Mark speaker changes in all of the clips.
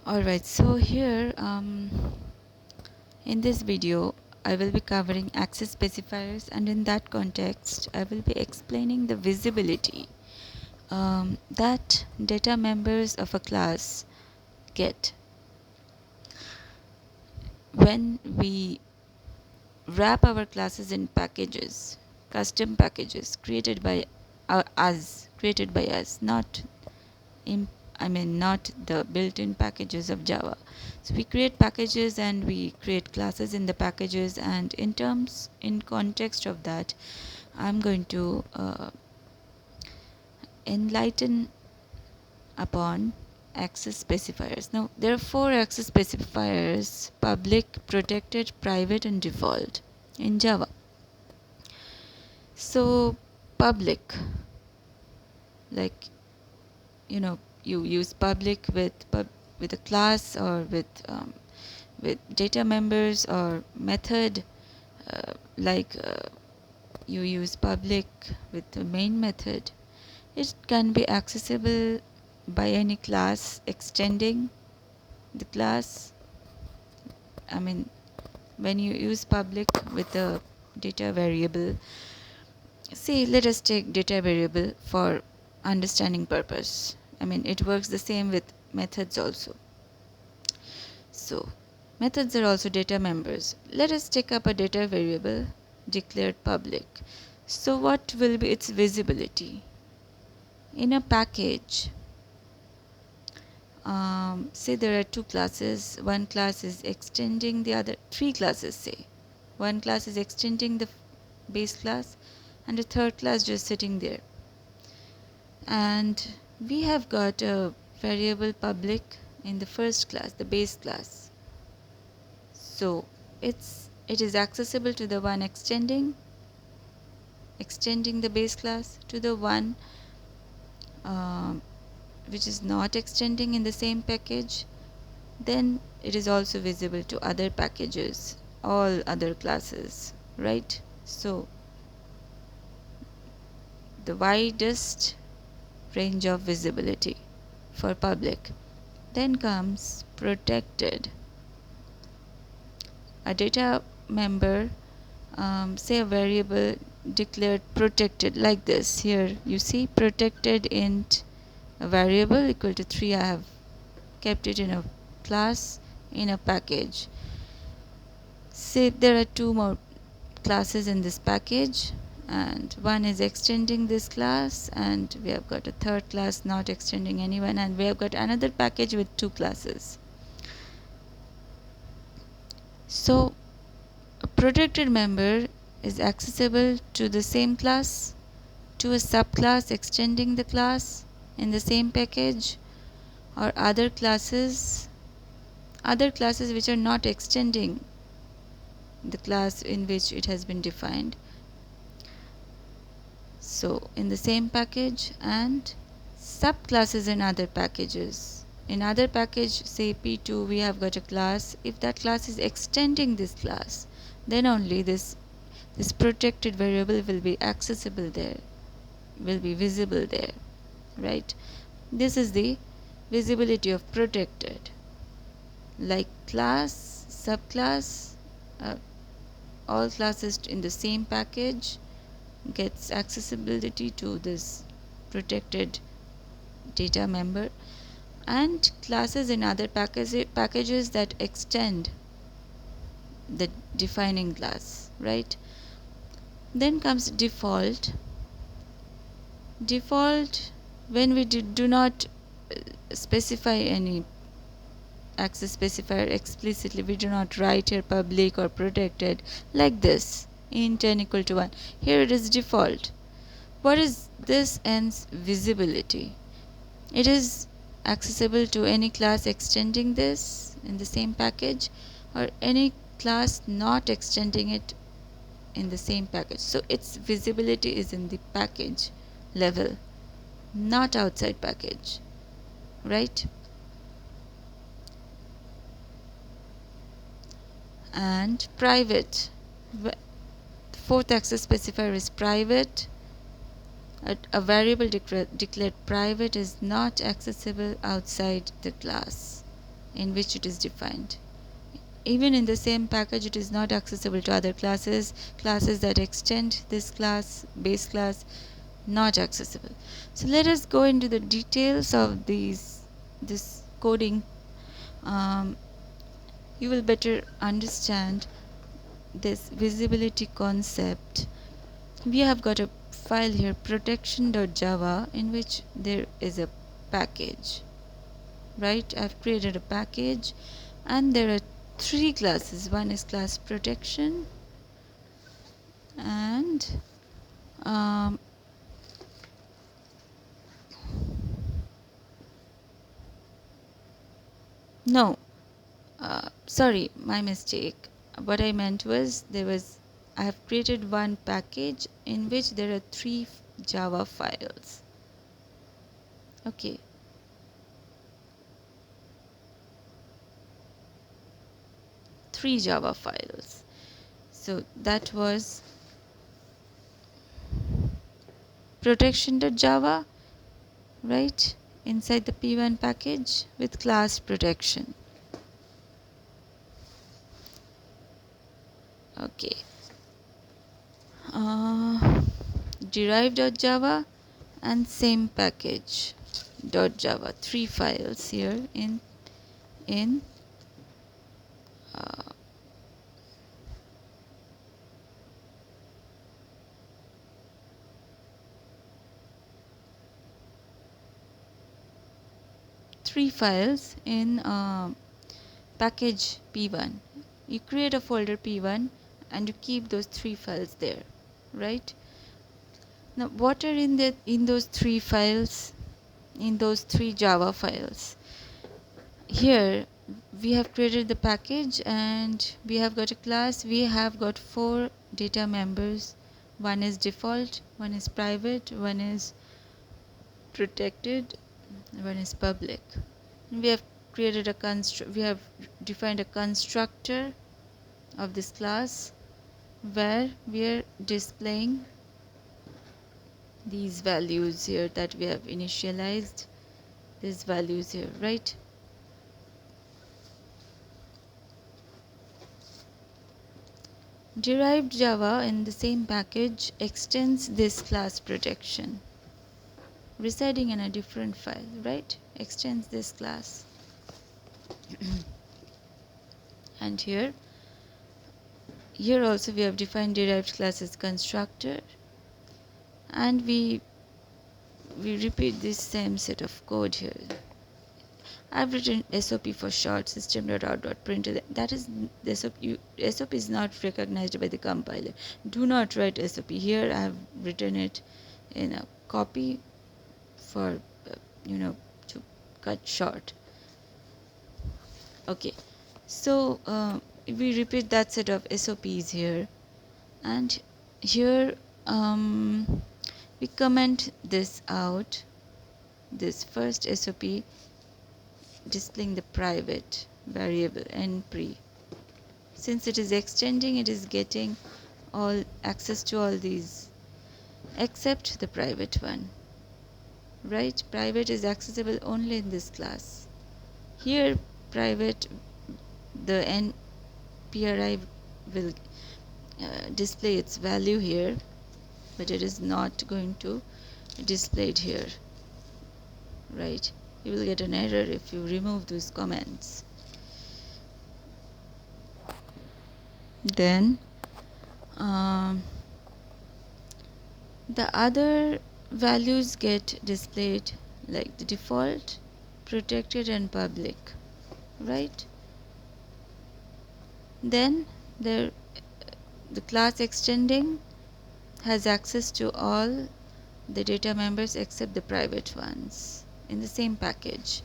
Speaker 1: Alright, so here in this video I will be covering access specifiers, and in that context I will be explaining the visibility that data members of a class get when we wrap our classes in packages, custom packages created by us, not in not the built-in packages of Java. So we create packages and we create classes in the packages, and in context of that I'm going to enlighten upon access specifiers. Now there are four access specifiers: public, protected, private and default in Java. So public, like you use public with a class, or with data members, or method, you use public with the main method. It can be accessible by any class extending the class. When you use public with a data variable, say let us take data variable for understanding purpose. It works the same with methods also. So methods are also data members. Let us take up a data variable declared public. So what will be its visibility? In a package, say there are two classes. One class is extending the other. Three classes, say. One class is extending the base class, and a third class just sitting there. And we have got a variable public in the first class, the base class. So it is accessible to the one extending the base class, to the one which is not extending in the same package. Then it is also visible to other packages, all other classes, right? So the widest range of visibility for public. Then comes protected. A data member, say a variable declared protected, like this. Here you see protected int, a variable equal to 3. I have kept it in a class, in a package. Say there are two more classes in this package, and one is extending this class, and we have got a third class not extending anyone, and we have got another package with two classes. So a protected member is accessible to the same class, to a subclass extending the class in the same package, or other classes which are not extending the class in which it has been defined. So in the same package, and subclasses in other packages. In other package, say P2, we have got a class. If that class is extending this class, then only this protected variable will be accessible there, will be visible there, right? This is the visibility of protected. Like class, subclass, all classes in the same package gets accessibility to this protected data member, and classes in other packages that extend the defining class, right? Then comes default. Default, when we do not specify any access specifier explicitly, we do not write here public or protected, like this, int n equal to 1. Here it is default. What is this n's visibility? It is accessible to any class extending this in the same package, or any class not extending it in the same package. So its visibility is in the package level, not outside package, right? And private. Fourth access specifier is private. A variable declared private is not accessible outside the class. in which it is defined. Even in the same package, it is not accessible to other classes. Classes that extend this class, base class, not accessible. So let us go into the details of this coding. You will better understand this visibility concept. We have got a file here, protection.java, in which there is a package, right? I've created a package and there are three classes. One is class protection, and no, sorry, my mistake. What I meant was I have created one package in which there are three Java files. Okay. Three Java files. So that was protection.java, right? Inside the P1 package with class protection. Okay. Derive.java and same package .java. Three files here in three files in package P1. You create a folder P1 and you keep those three files there, right? Now what are in those three files, in those three Java files? Here we have created the package and we have got a class. We have got four data members. One is default, one is private, one is protected, one is public. We have created we have defined a constructor of this class where we are displaying these values here that we have initialized, these values here, right? Derived Java in the same package extends this class protection residing in a different file, right? Extends this class. And here also we have defined derived class as constructor, and we repeat this same set of code here. I've written SOP for short, system.out.println. That is the SOP is not recognized by the compiler. Do not write SOP here. I have written it in a copy for to cut short. Okay, so we repeat that set of SOPs here, and here we comment this out, this first SOP displaying the private variable npre. Since it is extending, it is getting all access to all these except the private one, right? Private is accessible only in this class. Here private, the npri will display its value here, but it is not going to display it here, right? You will get an error if you remove those comments. Then the other values get displayed like the default, protected, and public, right? Then the class extending has access to all the data members except the private ones in the same package.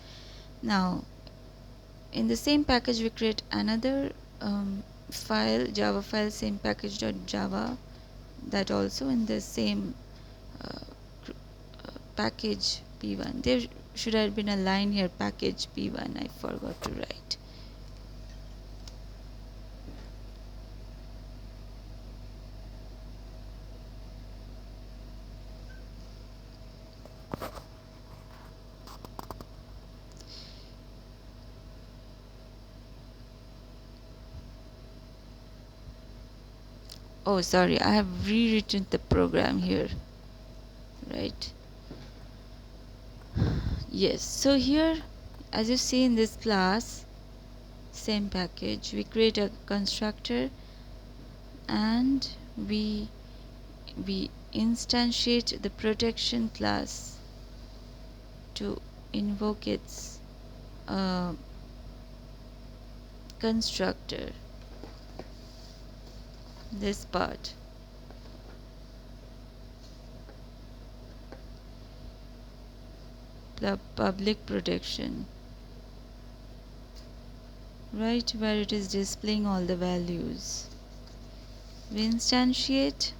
Speaker 1: Now in the same package we create another file, Java file, same package.java, that also in the same package P1. There should have been a line here, package P1. I forgot to write. Oh, sorry, I have rewritten the program here, right? Yes, so here, as you see in this class, same package, we create a constructor and we instantiate the protection class to invoke its uh, constructor, this part. The public protection, right, where it is displaying all the values. We instantiate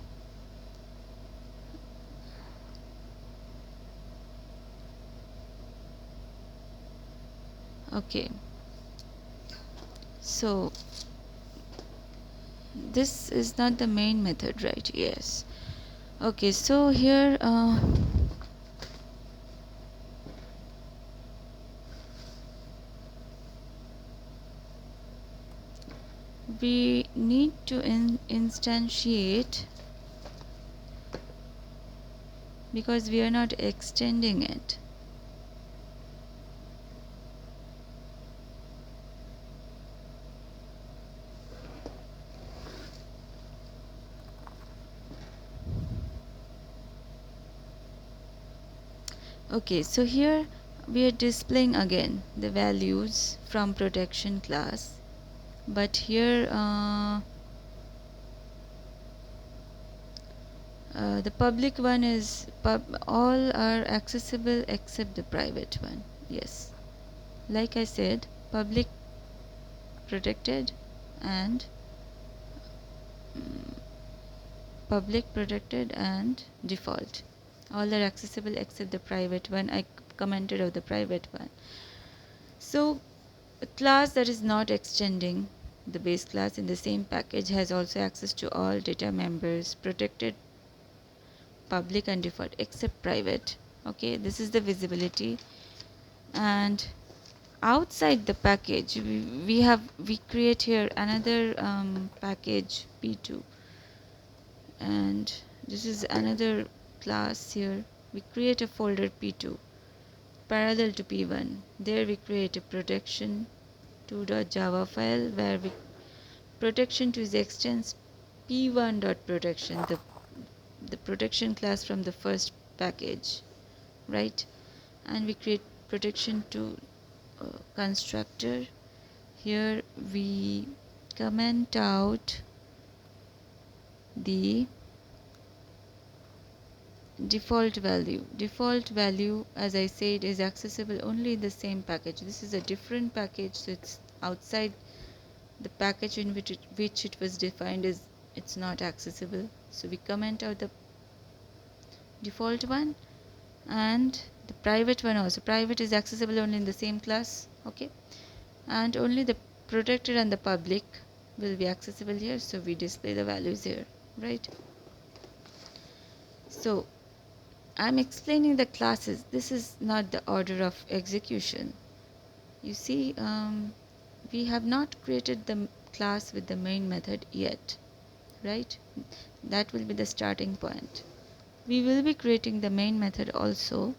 Speaker 1: okay, so this is not the main method, right? Yes. Okay, so here we need to instantiate because we are not extending it. Okay, so here we are displaying again the values from protection class, but here the public one is all are accessible except the private one. Yes, like I said, public, protected, and mm, public, protected, and default, all are accessible except the private one. I commented of the private one. So a class that is not extending the base class in the same package has also access to all data members, protected, public, and default except private. Okay, this is the visibility. And outside the package, we create here another package p2, and this is another class. Here we create a folder p2 parallel to p1. There we create a protection 2.java file where we protection to is extends p1.protection, the protection class from the first package, right? And we create protection to constructor. Here we comment out the default value. Default value, as I said, is accessible only in the same package. This is a different package, so it's outside the package in which it was defined is it's not accessible. So we comment out the default one and the private one also. Private is accessible only in the same class, okay, and only the protected and the public will be accessible here, so we display the values here, right? So I'm explaining the classes. This is not the order of execution. You see, we have not created the class with the main method yet, right? That will be the starting point. We will be creating the main method also.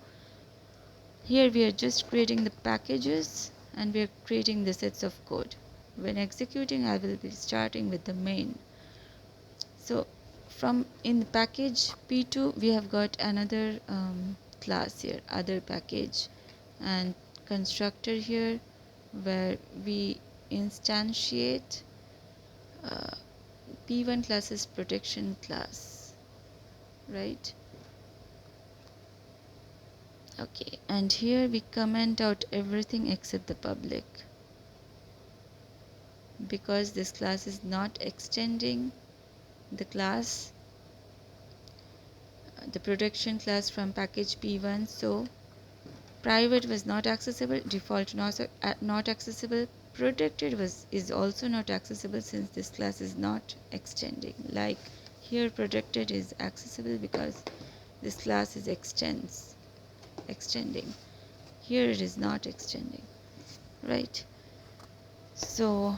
Speaker 1: Here we are just creating the packages and we are creating the sets of code. When executing, I will be starting with the main. So from in the package p2 we have got another class here, other package, and constructor here where we instantiate uh, p1 class's protection class, right? Okay, and here we comment out everything except the public because this class is not extending the class, the protection class from package p1. So private was not accessible, default not accessible, protected is also not accessible since this class is not extending. Like here protected is accessible because this class is extending. Here it is not extending, right? So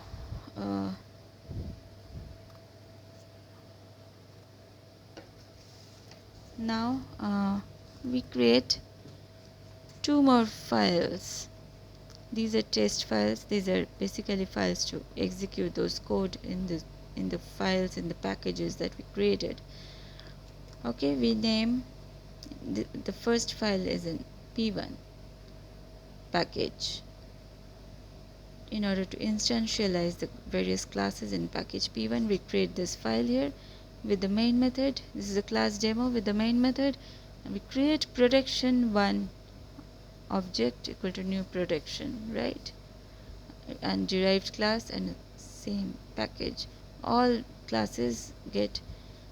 Speaker 1: Now we create two more files. These are test files. These are basically files to execute those code in the files, in the packages that we created. Okay, we name the first file is in p1 package. In order to instantialize the various classes in package p1, we create this file here with the main method. This is a class demo with the main method, and we create production1 object equal to new production, right? And derived class and same package. All classes get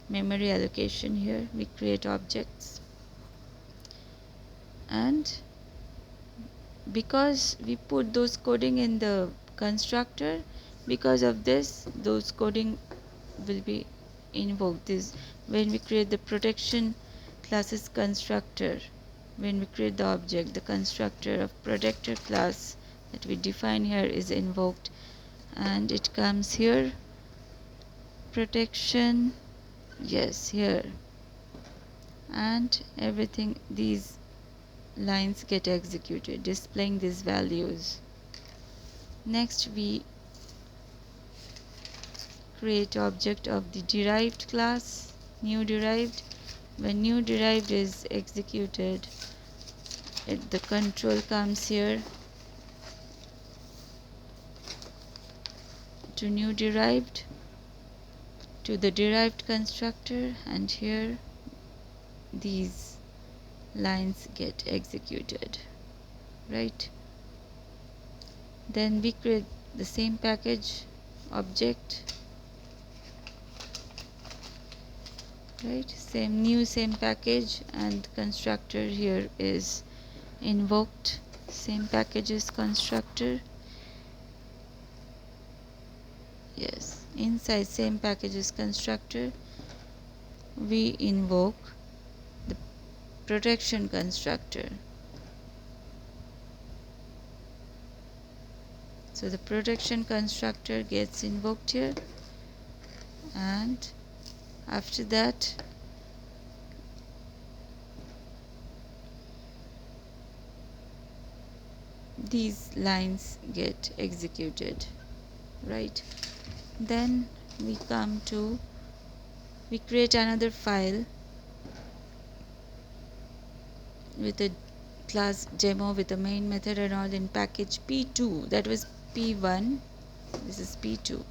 Speaker 1: memory allocation here. We create objects, and because we put those coding in the constructor, because of this those coding will be invoked. This when we create the protection classes constructor, when we create the object, the constructor of protector class that we define here is invoked, and it comes here protection, yes, here, and everything, these lines get executed displaying these values. Next we create object of the derived class, new derived. When new derived is executed, the control comes here to new derived, to the derived constructor, and here these lines get executed, right? Then we create the same package object, right? Same package, and constructor here is invoked, same packages constructor, yes. Inside same packages constructor we invoke the protection constructor. So the protection constructor gets invoked here, and after that these lines get executed, right? Then we create another file with a class demo with the main method and all in package p2. That was p1, this is p2,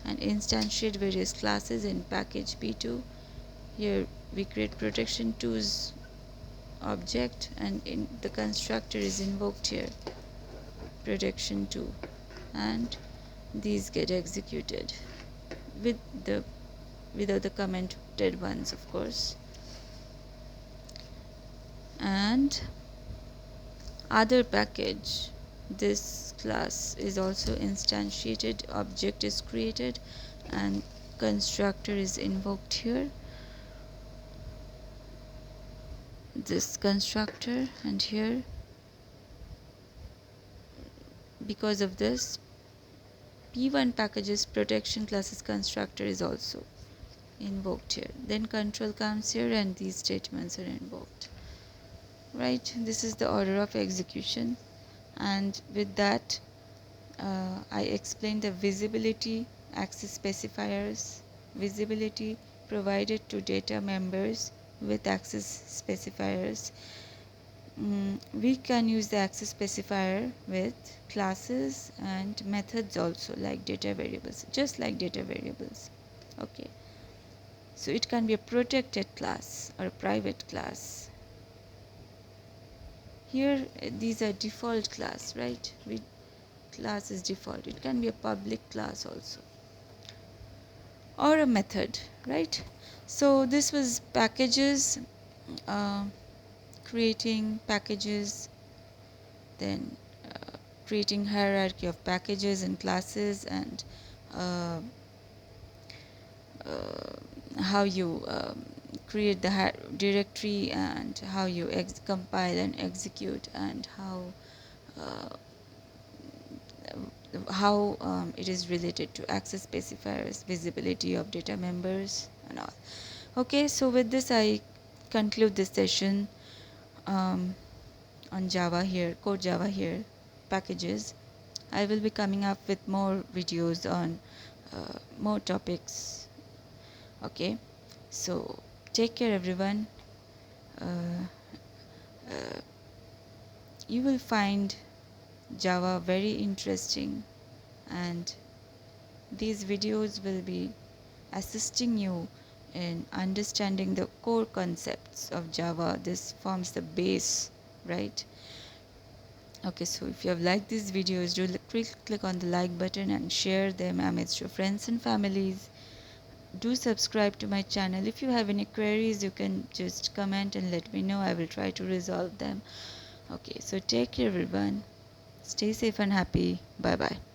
Speaker 1: and instantiate various classes in package p2. Here we create protection 2's object, and in the constructor is invoked here, protection 2, and these get executed without the commented ones, of course. And other package, this class is also instantiated, object is created, and constructor is invoked here, this constructor, and here because of this p1 packages protection classes constructor is also invoked here. Then control comes here and these statements are invoked, right? This is the order of execution, and with that I explained the visibility access specifiers, visibility provided to data members with access specifiers. We can use the access specifier with classes and methods also, like data variables, just like data variables. Okay, so it can be a protected class or a private class. Here these are default class, right? Class is default. It can be a public class also, or a method, right? So this was packages, creating packages, then creating hierarchy of packages and classes, and how you create the directory, and how you compile and execute, and how it is related to access specifiers, visibility of data members, and all. Okay, so with this I conclude this session on Java here, core Java here packages. I will be coming up with more videos on more topics. Okay, so take care everyone. uh, uh, you will find Java very interesting, and these videos will be assisting you in understanding the core concepts of Java. This forms the base, right? Okay, so if you have liked these videos, do click on the like button and share them amidst your friends and families. Do subscribe to my channel. If you have any queries, you can just comment and let me know. I will try to resolve them. Okay, so take care everyone. Stay safe and happy. Bye bye.